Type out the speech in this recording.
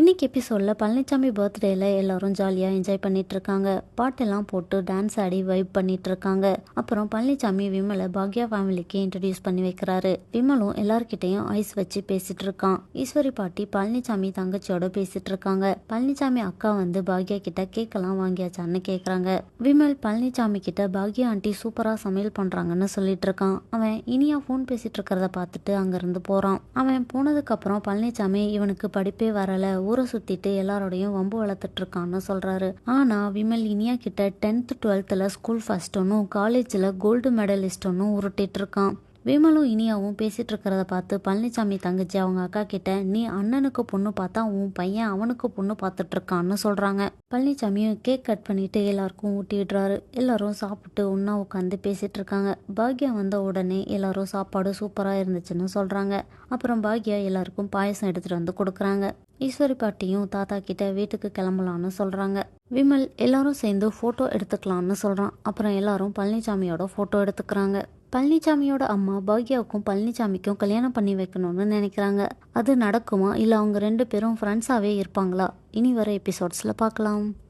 இன்னைக்கு எபிசோடில் பழனிசாமி பர்த்டேல எல்லாரும் ஜாலியாக என்ஜாய் பண்ணிட்டு இருக்காங்க. பாட்டெல்லாம் போட்டு டான்ஸ் ஆடி வைப் பண்ணிட்டு இருக்காங்க. அப்புறம் பழனிசாமி விமலை பாக்யா ஃபேமிலிக்கு இன்ட்ரடியூஸ் பண்ணி வைக்கிறாரு. விமலும் எல்லார்கிட்டையும் ஐஸ் வச்சு பேசிட்டு இருக்கான். ஈஸ்வரி பாட்டி பழனிசாமி தங்கச்சியோட பேசிட்டு இருக்காங்க. பழனிசாமி அக்கா வந்து பாக்யா கிட்ட கேக்கெல்லாம் வாங்கியாச்சான்னு கேக்குறாங்க. விமல் பழனிசாமி கிட்ட பாக்யா ஆண்டி சூப்பரா சமையல் பண்றாங்கன்னு சொல்லிட்டு இருக்கான். அவன் இனியா போன் பேசிட்டு இருக்கிறத பார்த்துட்டு அங்கிருந்து போறான். அவன் போனதுக்கு அப்புறம் பழனிசாமி இவனுக்கு படிப்பே வரல, ஊரை சுத்திட்டு எல்லாரோடையும் வம்பு வளர்த்துட்டு இருக்கான்னு சொல்றாரு. ஆனா விமல் இனியா கிட்ட 10th 12th ஸ்கூல் ஃபர்ஸ்ட் ஒன்னும் காலேஜ்ல கோல்டு மெடலிஸ்ட் ஒன்னும் உருட்டிட்டு இருக்கான். விமலும் இனியாவும் பேசிட்டு இருக்கிறத பார்த்து பழனிசாமி தங்கச்சி அவங்க அக்கா கிட்ட, நீ அண்ணனுக்கு பொண்ணு பார்த்தா உன் பையன் அவனுக்கு பொண்ணு பார்த்துட்டு இருக்கான்னு சொல்றாங்க. பழனிசாமியும் கேக் கட் பண்ணிட்டு எல்லாருக்கும் ஊட்டி விடுறாரு. எல்லாரும் சாப்பிட்டு ஒன்னா உட்காந்து பேசிட்டு இருக்காங்க. பாக்யா வந்த உடனே எல்லாரும் சாப்பாடு சூப்பரா இருந்துச்சுன்னு சொல்றாங்க. அப்புறம் பாக்யா எல்லாருக்கும் பாயசம் எடுத்துட்டு வந்து கொடுக்குறாங்க. ஈஸ்வரி பாட்டியும் தாத்தா கிட்ட வீட்டுக்கு கிளம்பலான்னு சொல்றாங்க. விமல் எல்லாரும் சேர்ந்து போட்டோ எடுத்துக்கலாம்னு சொல்றான். அப்புறம் எல்லாரும் பழனிசாமியோட போட்டோ எடுத்துக்கிறாங்க. பழனிசாமியோட அம்மா பாக்யாவுக்கும் பழனிசாமிக்கும் கல்யாணம் பண்ணி வைக்கணும்னு நினைக்கிறாங்க. அது நடக்குமா, இல்லை அவங்க 2 பேரும் ஃப்ரெண்ட்ஸாவே இருப்பாங்களா? இனி வர எபிசோட்ஸ்ல பார்க்கலாம்.